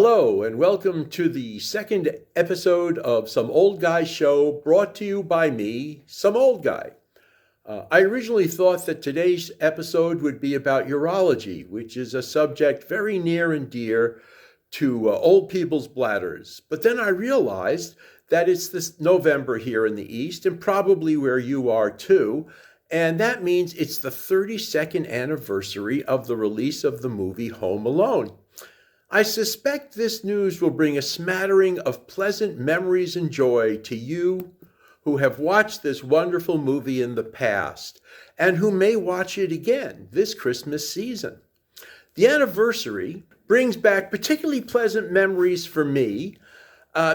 Hello, and welcome to the second episode of Some Old Guy Show, brought to you by me, Some Old Guy. I originally thought that today's episode would be about urology, which is a subject very near and dear to old people's bladders. But then I realized that it's this November here in the East, and probably where you are too, and that means it's the 32nd anniversary of the release of the movie Home Alone. I suspect this news will bring a smattering of pleasant memories and joy to you who have watched this wonderful movie in the past and who may watch it again this Christmas season. The anniversary brings back particularly pleasant memories for me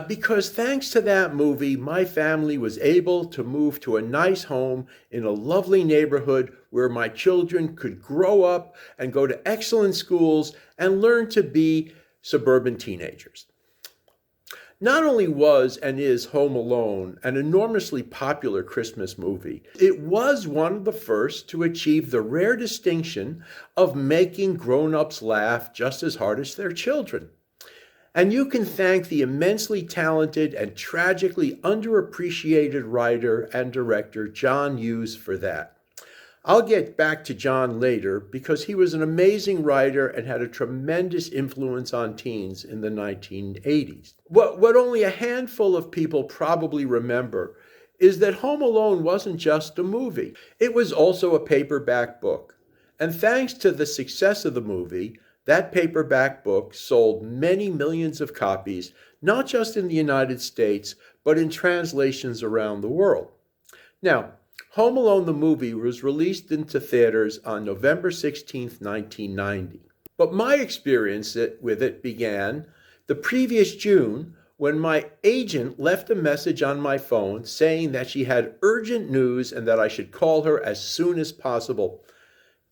because thanks to that movie, my family was able to move to a nice home in a lovely neighborhood where my children could grow up and go to excellent schools and learn to be suburban teenagers. Not only was and is Home Alone an enormously popular Christmas movie, it was one of the first to achieve the rare distinction of making grown-ups laugh just as hard as their children. And you can thank the immensely talented and tragically underappreciated writer and director John Hughes for that. I'll get back to John later because he was an amazing writer and had a tremendous influence on teens in the 1980s. What only a handful of people probably remember is that Home Alone wasn't just a movie. It was also a paperback book. And thanks to the success of the movie, that paperback book sold many millions of copies, not just in the United States, but in translations around the world. Now, Home Alone the movie was released into theaters on November 16, 1990. But my experience with it began the previous June when my agent left a message on my phone saying that she had urgent news and that I should call her as soon as possible.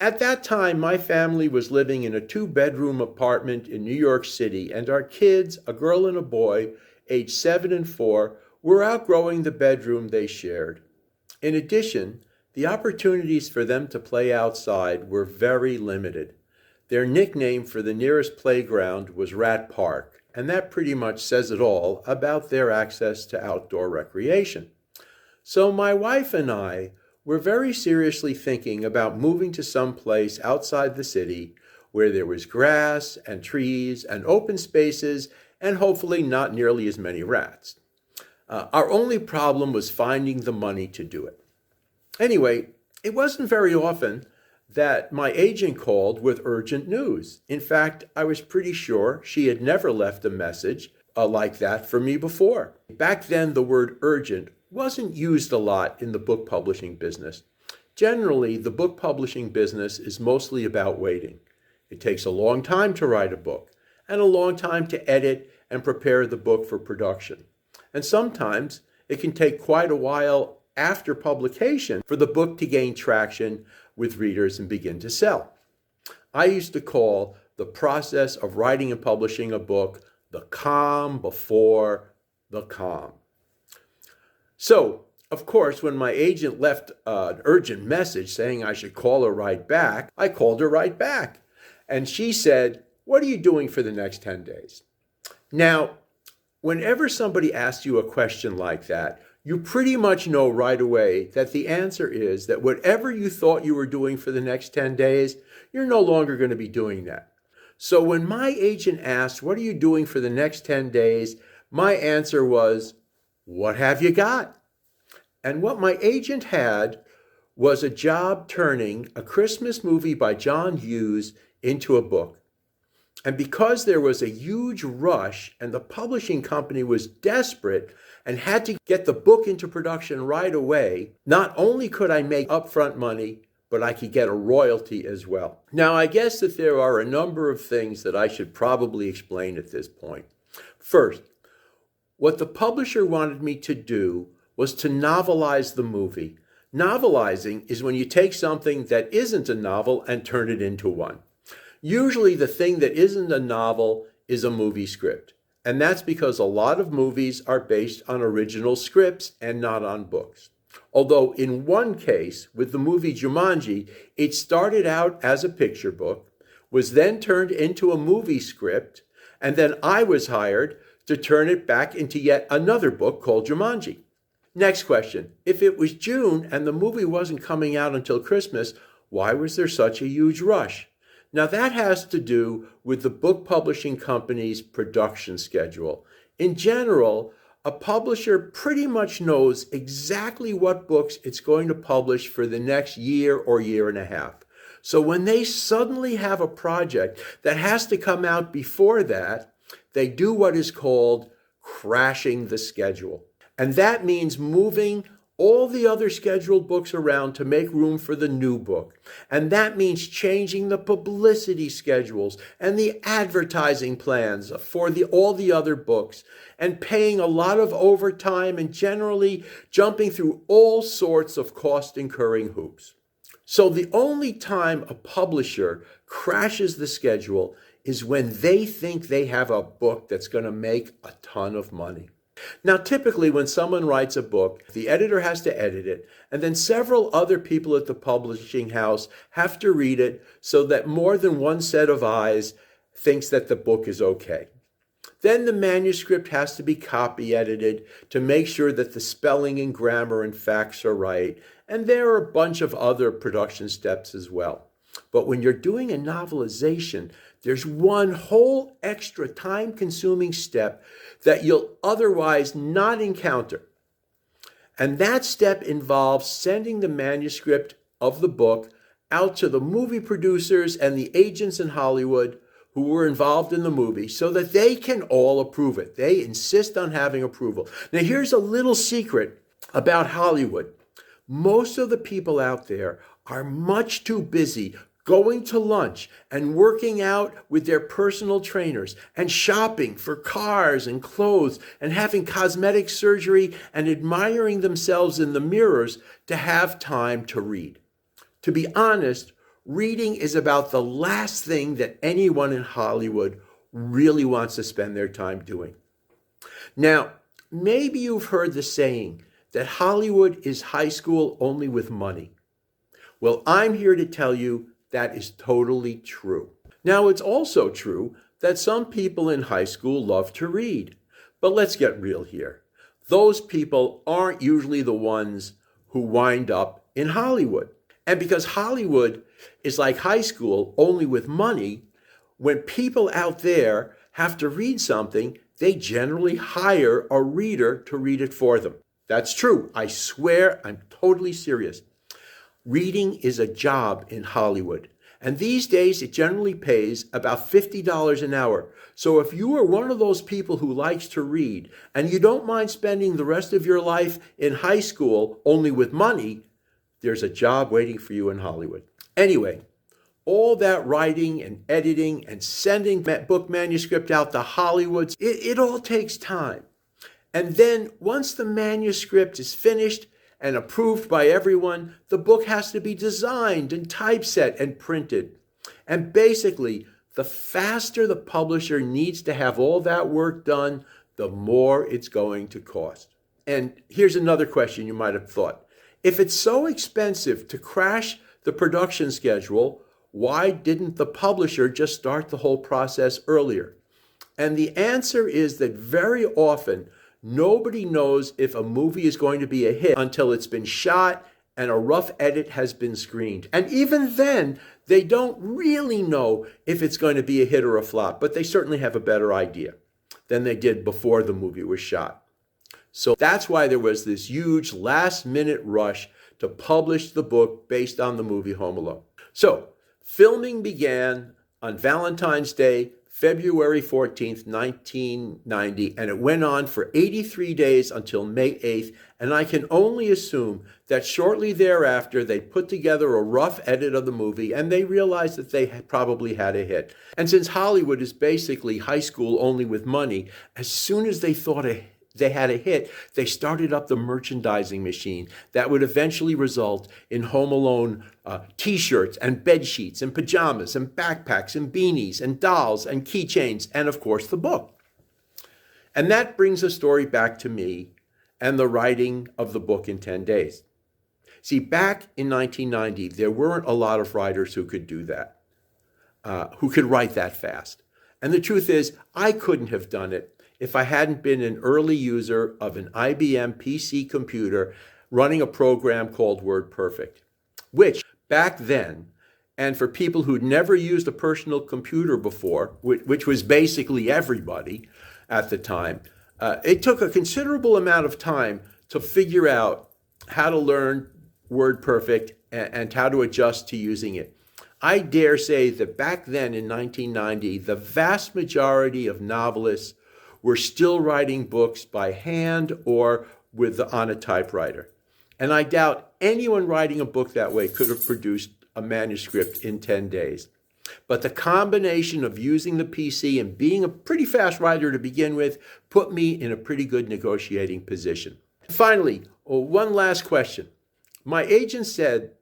At that time, my family was living in a 2-bedroom apartment in New York City, and our kids, a girl and a boy, aged 7 and 4, were outgrowing the bedroom they shared. In addition, the opportunities for them to play outside were very limited. Their nickname for the nearest playground was Rat Park, and that pretty much says it all about their access to outdoor recreation. So my wife and I were very seriously thinking about moving to some place outside the city where there was grass and trees and open spaces and hopefully not nearly as many rats. Our only problem was finding the money to do it. Anyway, it wasn't very often that my agent called with urgent news. In fact, I was pretty sure she had never left a message like that for me before. Back then, the word urgent wasn't used a lot in the book publishing business. Generally, the book publishing business is mostly about waiting. It takes a long time to write a book and a long time to edit and prepare the book for production. And sometimes it can take quite a while after publication for the book to gain traction with readers and begin to sell. I used to call the process of writing and publishing a book the calm before the calm. So, of course, when my agent left an urgent message saying I should call her right back, I called her right back. And she said, "What are you doing for the next 10 days?" Now, whenever somebody asks you a question like that, you pretty much know right away that the answer is that whatever you thought you were doing for the next 10 days, you're no longer going to be doing that. So when my agent asked, "What are you doing for the next 10 days?" my answer was, "What have you got?" And what my agent had was a job turning a Christmas movie by John Hughes into a book. And because there was a huge rush and the publishing company was desperate and had to get the book into production right away, not only could I make upfront money, but I could get a royalty as well. Now, I guess that there are a number of things that I should probably explain at this point. First, what the publisher wanted me to do was to novelize the movie. Novelizing is when you take something that isn't a novel and turn it into one. Usually the thing that isn't a novel is a movie script. And that's because a lot of movies are based on original scripts and not on books. Although in one case, with the movie Jumanji, it started out as a picture book, was then turned into a movie script, And then I was hired to turn it back into yet another book called Jumanji. Next question. If it was June and the movie wasn't coming out until Christmas, why was there such a huge rush? Now that has to do with the book publishing company's production schedule. In general, a publisher pretty much knows exactly what books it's going to publish for the next year or year and a half. So when they suddenly have a project that has to come out before that, they do what is called crashing the schedule. And that means moving all the other scheduled books around to make room for the new book. And that means changing the publicity schedules and the advertising plans for all the other books, and paying a lot of overtime and generally jumping through all sorts of cost-incurring hoops. So the only time a publisher crashes the schedule is when they think they have a book that's going to make a ton of money. Now, typically when someone writes a book, the editor has to edit it, and then several other people at the publishing house have to read it so that more than one set of eyes thinks that the book is okay. Then the manuscript has to be copy edited to make sure that the spelling and grammar and facts are right, and there are a bunch of other production steps as well. But when you're doing a novelization, there's one whole extra time-consuming step that you'll otherwise not encounter. And that step involves sending the manuscript of the book out to the movie producers and the agents in Hollywood who were involved in the movie so that they can all approve it. They insist on having approval. Now, here's a little secret about Hollywood. Most of the people out there are much too busy going to lunch and working out with their personal trainers and shopping for cars and clothes and having cosmetic surgery and admiring themselves in the mirrors to have time to read. To be honest, reading is about the last thing that anyone in Hollywood really wants to spend their time doing. Now, maybe you've heard the saying that Hollywood is high school only with money. Well, I'm here to tell you that is totally true. Now, it's also true that some people in high school love to read. But let's get real here. Those people aren't usually the ones who wind up in Hollywood. And because Hollywood is like high school, only with money, when people out there have to read something, they generally hire a reader to read it for them. That's true. I swear, I'm totally serious. Reading is a job in Hollywood. And these days, it generally pays about $50 an hour. So if you are one of those people who likes to read, and you don't mind spending the rest of your life in high school only with money, there's a job waiting for you in Hollywood. Anyway, all that writing and editing and sending book manuscript out to Hollywood, it all takes time. And then once the manuscript is finished and approved by everyone, the book has to be designed and typeset and printed. And basically, the faster the publisher needs to have all that work done, the more it's going to cost. And here's another question you might have thought. If it's so expensive to crash the production schedule, why didn't the publisher just start the whole process earlier? And the answer is that very often, nobody knows if a movie is going to be a hit until it's been shot and a rough edit has been screened. And even then, they don't really know if it's going to be a hit or a flop, but they certainly have a better idea than they did before the movie was shot. So that's why there was this huge last-minute rush to publish the book based on the movie Home Alone. So filming began on Valentine's Day, February 14th, 1990, and it went on for 83 days until May 8th, and I can only assume that shortly thereafter they put together a rough edit of the movie and they realized that they probably had a hit. And since Hollywood is basically high school only with money, as soon as they thought they had a hit, they started up the merchandising machine that would eventually result in Home Alone t-shirts and bed sheets and pajamas and backpacks and beanies and dolls and keychains and, of course, the book. And that brings the story back to me and the writing of the book in 10 days. See, back in 1990, there weren't a lot of writers who could do that, who could write that fast. And the truth is, I couldn't have done it if I hadn't been an early user of an IBM PC computer running a program called WordPerfect, which back then, and for people who'd never used a personal computer before, which was basically everybody at the time, it took a considerable amount of time to figure out how to learn WordPerfect and how to adjust to using it. I dare say that back then in 1990, the vast majority of novelists were still writing books by hand or on a typewriter. And I doubt anyone writing a book that way could have produced a manuscript in 10 days. But the combination of using the PC and being a pretty fast writer to begin with put me in a pretty good negotiating position. Finally, one last question. My agent said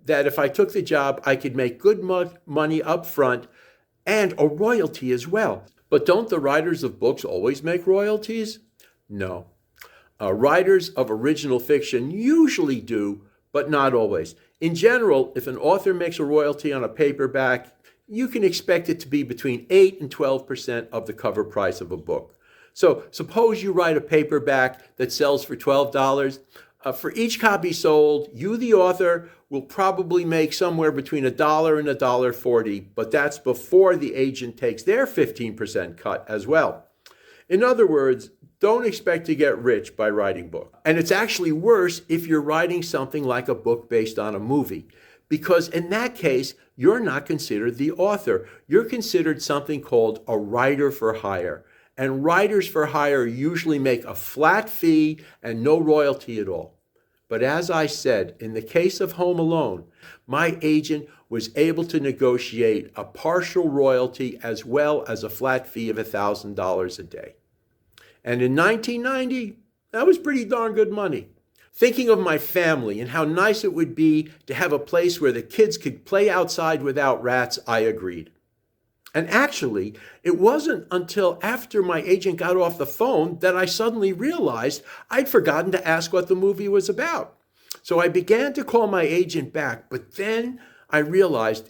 that if I took the job, I could make good money up front and a royalty as well. But don't the writers of books always make royalties? No. Writers of original fiction usually do, but not always. In general, if an author makes a royalty on a paperback, you can expect it to be between 8 and 12% of the cover price of a book. So suppose you write a paperback that sells for $12. For each copy sold, you, the author, will probably make somewhere between $1 and $1.40, but that's before the agent takes their 15% cut as well. In other words, don't expect to get rich by writing books. And it's actually worse if you're writing something like a book based on a movie, because in that case, you're not considered the author. You're considered something called a writer for hire. And writers for hire usually make a flat fee and no royalty at all. But as I said, in the case of Home Alone, my agent was able to negotiate a partial royalty as well as a flat fee of $1,000 a day. And in 1990, that was pretty darn good money. Thinking of my family and how nice it would be to have a place where the kids could play outside without rats, I agreed. And actually, it wasn't until after my agent got off the phone that I suddenly realized I'd forgotten to ask what the movie was about. So I began to call my agent back, but then I realized,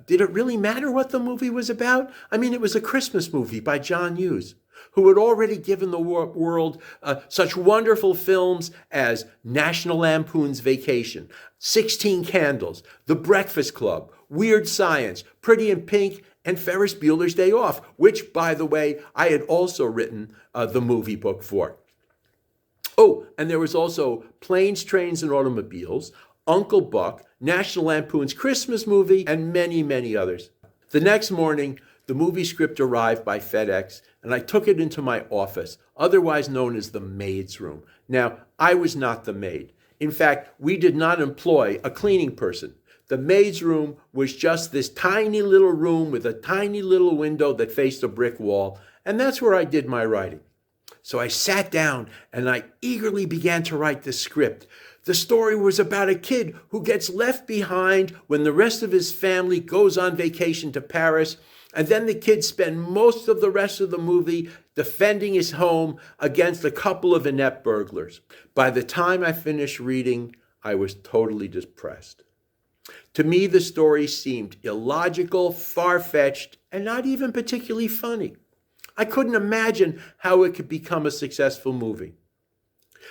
did it really matter what the movie was about? I mean, it was a Christmas movie by John Hughes, who had already given the world such wonderful films as National Lampoon's Vacation, 16 Candles, The Breakfast Club, Weird Science, Pretty in Pink, and Ferris Bueller's Day Off, which, by the way, I had also written the movie book for. Oh, and there was also Planes, Trains, and Automobiles, Uncle Buck, National Lampoon's Christmas Movie, and many, many others. The next morning, the movie script arrived by FedEx, and I took it into my office, otherwise known as the maid's room. Now, I was not the maid. In fact, we did not employ a cleaning person. The maid's room was just this tiny little room with a tiny little window that faced a brick wall, and that's where I did my writing. So I sat down and I eagerly began to write the script. The story was about a kid who gets left behind when the rest of his family goes on vacation to Paris, and then the kid spends most of the rest of the movie defending his home against a couple of inept burglars. By the time I finished reading, I was totally depressed. To me, the story seemed illogical, far-fetched, and not even particularly funny. I couldn't imagine how it could become a successful movie.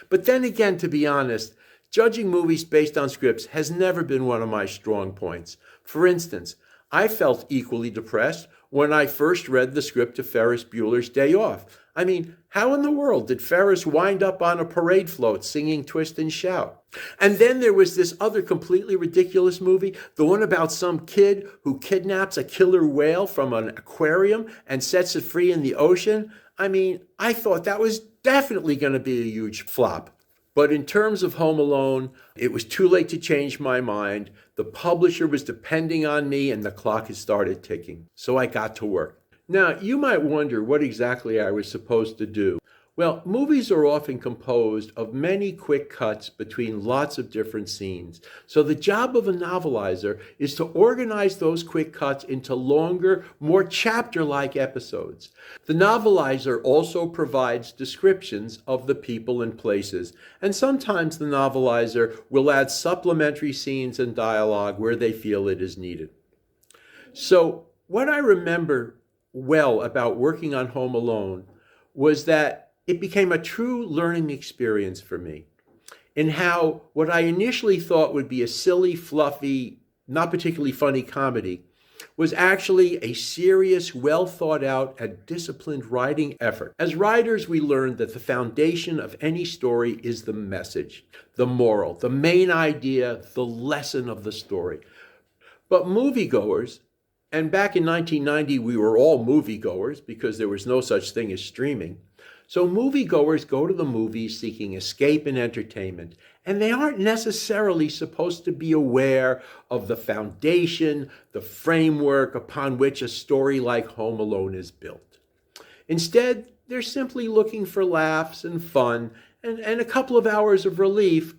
But then again, to be honest, judging movies based on scripts has never been one of my strong points. For instance, I felt equally depressed when I first read the script of Ferris Bueller's Day Off. I mean, how in the world did Ferris wind up on a parade float singing Twist and Shout? And then there was this other completely ridiculous movie, the one about some kid who kidnaps a killer whale from an aquarium and sets it free in the ocean. I mean, I thought that was definitely going to be a huge flop. But in terms of Home Alone, it was too late to change my mind. The publisher was depending on me and the clock had started ticking. So I got to work. Now, you might wonder what exactly I was supposed to do. Well, movies are often composed of many quick cuts between lots of different scenes. So the job of a novelizer is to organize those quick cuts into longer, more chapter-like episodes. The novelizer also provides descriptions of the people and places, and sometimes the novelizer will add supplementary scenes and dialogue where they feel it is needed. So what I remember well about working on Home Alone was that it became a true learning experience for me in how what I initially thought would be a silly, fluffy, not particularly funny comedy was actually a serious, well thought out, and disciplined writing effort. As writers, we learned that the foundation of any story is the message, the moral, the main idea, the lesson of the story. But moviegoers, and back in 1990, we were all moviegoers because there was no such thing as streaming. So moviegoers go to the movies seeking escape and entertainment, and they aren't necessarily supposed to be aware of the foundation, the framework upon which a story like Home Alone is built. Instead, they're simply looking for laughs and fun and a couple of hours of relief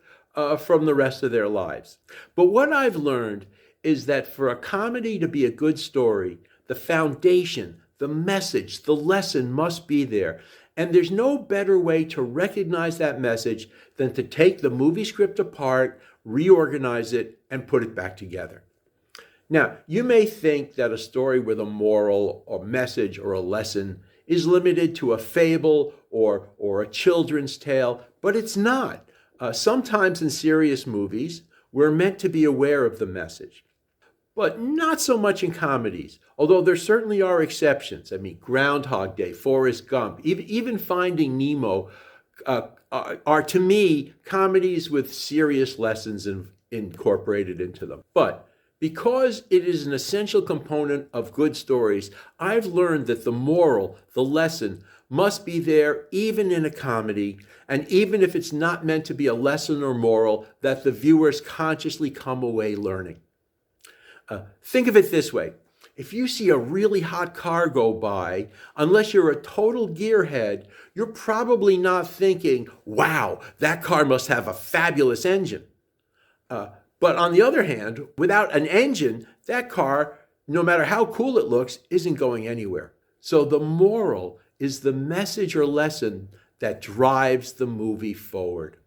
from the rest of their lives. But what I've learned is that for a comedy to be a good story, the foundation, the message, the lesson must be there. And there's no better way to recognize that message than to take the movie script apart, reorganize it, and put it back together. Now, you may think that a story with a moral or message or a lesson is limited to a fable or a children's tale, but it's not. Sometimes in serious movies, we're meant to be aware of the message. But not so much in comedies, although there certainly are exceptions. I mean, Groundhog Day, Forrest Gump, even Finding Nemo are, to me, comedies with serious lessons incorporated into them. But because it is an essential component of good stories, I've learned that the moral, the lesson, must be there even in a comedy, and even if it's not meant to be a lesson or moral, that the viewers consciously come away learning. Think of it this way. If you see a really hot car go by, unless you're a total gearhead, you're probably not thinking, wow, that car must have a fabulous engine. But on the other hand, without an engine, that car, no matter how cool it looks, isn't going anywhere. So the moral is the message or lesson that drives the movie forward.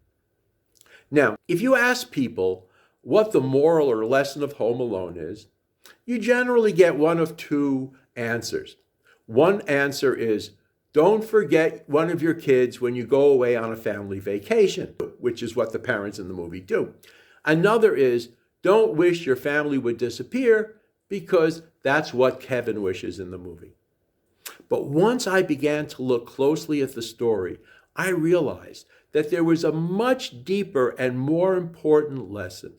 Now, if you ask people what the moral or lesson of Home Alone is, you generally get one of two answers. One answer is, don't forget one of your kids when you go away on a family vacation, which is what the parents in the movie do. Another is, don't wish your family would disappear, because that's what Kevin wishes in the movie. But once I began to look closely at the story, I realized that there was a much deeper and more important lesson.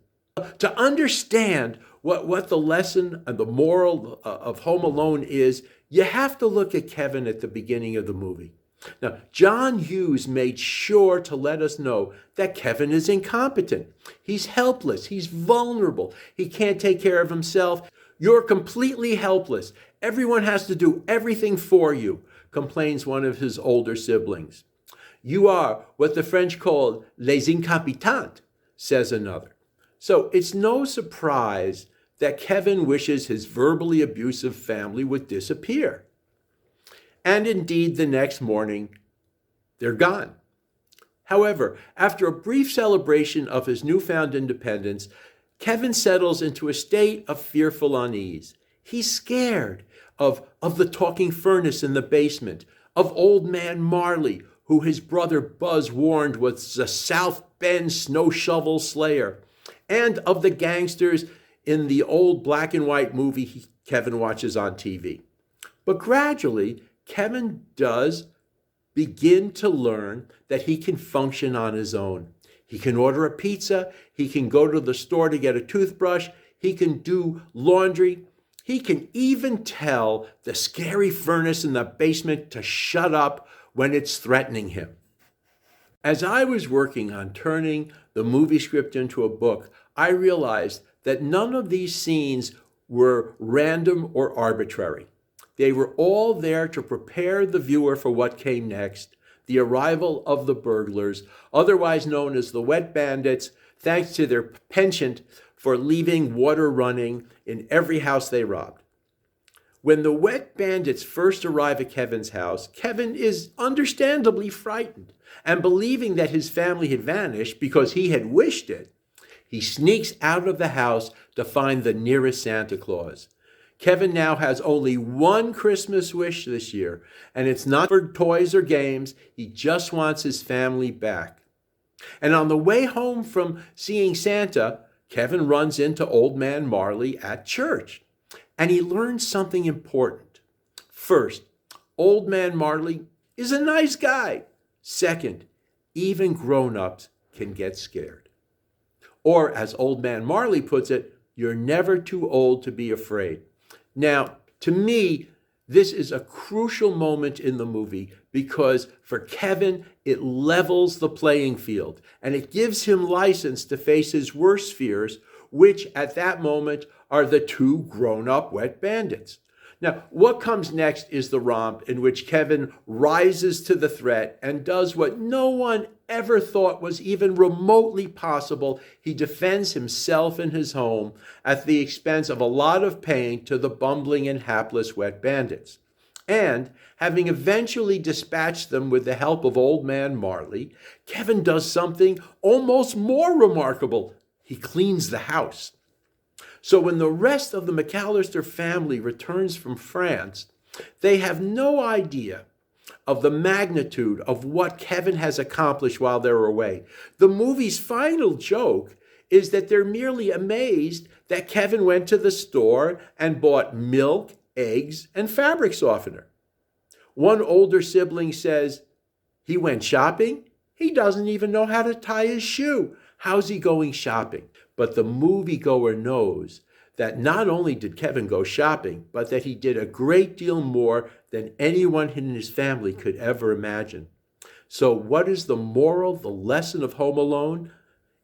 To understand what the lesson and the moral of Home Alone is, you have to look at Kevin at the beginning of the movie. Now, John Hughes made sure to let us know that Kevin is incompetent. He's helpless. He's vulnerable. He can't take care of himself. You're completely helpless. Everyone has to do everything for you, complains one of his older siblings. You are what the French call les incompetents, says another. So it's no surprise that Kevin wishes his verbally abusive family would disappear. And indeed, the next morning, they're gone. However, after a brief celebration of his newfound independence, Kevin settles into a state of fearful unease. He's scared of the talking furnace in the basement, of old man Marley, who his brother Buzz warned was the South Bend snow shovel slayer, and of the gangsters in the old black and white movie Kevin watches on TV. But gradually, Kevin does begin to learn that he can function on his own. He can order a pizza, he can go to the store to get a toothbrush, he can do laundry, he can even tell the scary furnace in the basement to shut up when it's threatening him. As I was working on turning the movie script into a book, I realized that none of these scenes were random or arbitrary. They were all there to prepare the viewer for what came next, the arrival of the burglars, otherwise known as the Wet Bandits, thanks to their penchant for leaving water running in every house they robbed. When the Wet Bandits first arrive at Kevin's house, Kevin is understandably frightened, and believing that his family had vanished because he had wished it, he sneaks out of the house to find the nearest Santa Claus. Kevin now has only one Christmas wish this year, and it's not for toys or games. He just wants his family back. And on the way home from seeing Santa, Kevin runs into Old Man Marley at church, and he learns something important. First, Old Man Marley is a nice guy. Second, even grown-ups can get scared. Or, as Old Man Marley puts it, you're never too old to be afraid. Now, to me, this is a crucial moment in the movie because for Kevin, it levels the playing field and it gives him license to face his worst fears, which at that moment are the two grown-up wet bandits. Now, what comes next is the romp in which Kevin rises to the threat and does what no one ever thought was even remotely possible. He defends himself and his home at the expense of a lot of pain to the bumbling and hapless wet bandits. And, having eventually dispatched them with the help of Old Man Marley, Kevin does something almost more remarkable. He cleans the house. So when the rest of the McAllister family returns from France, they have no idea of the magnitude of what Kevin has accomplished while they're away. The movie's final joke is that they're merely amazed that Kevin went to the store and bought milk, eggs, and fabric softener. One older sibling says, "He went shopping? He doesn't even know how to tie his shoe. How's he going shopping?" But the moviegoer knows that not only did Kevin go shopping, but that he did a great deal more than anyone in his family could ever imagine. So what is the moral, the lesson of Home Alone?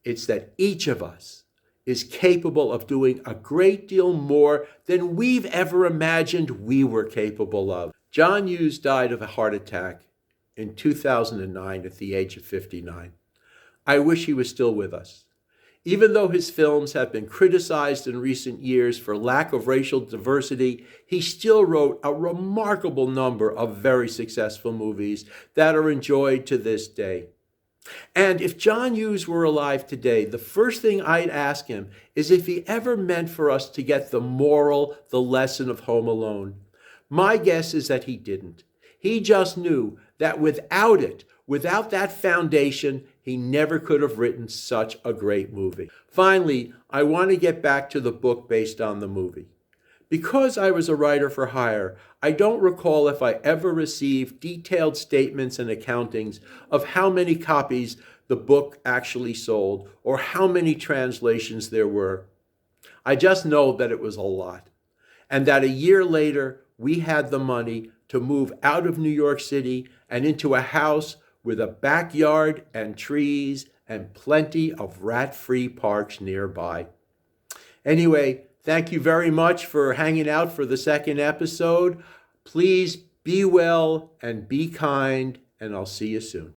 It's that each of us is capable of doing a great deal more than we've ever imagined we were capable of. John Hughes died of a heart attack in 2009 at the age of 59. I wish he was still with us. Even though his films have been criticized in recent years for lack of racial diversity, he still wrote a remarkable number of very successful movies that are enjoyed to this day. And if John Hughes were alive today, the first thing I'd ask him is if he ever meant for us to get the moral, the lesson of Home Alone. My guess is that he didn't. He just knew that without it, without that foundation, he never could have written such a great movie. Finally, I want to get back to the book based on the movie. Because I was a writer for hire, I don't recall if I ever received detailed statements and accountings of how many copies the book actually sold or how many translations there were. I just know that it was a lot, and that a year later, we had the money to move out of New York City and into a house with a backyard and trees and plenty of rat-free parks nearby. Anyway, thank you very much for hanging out for the second episode. Please be well and be kind, and I'll see you soon.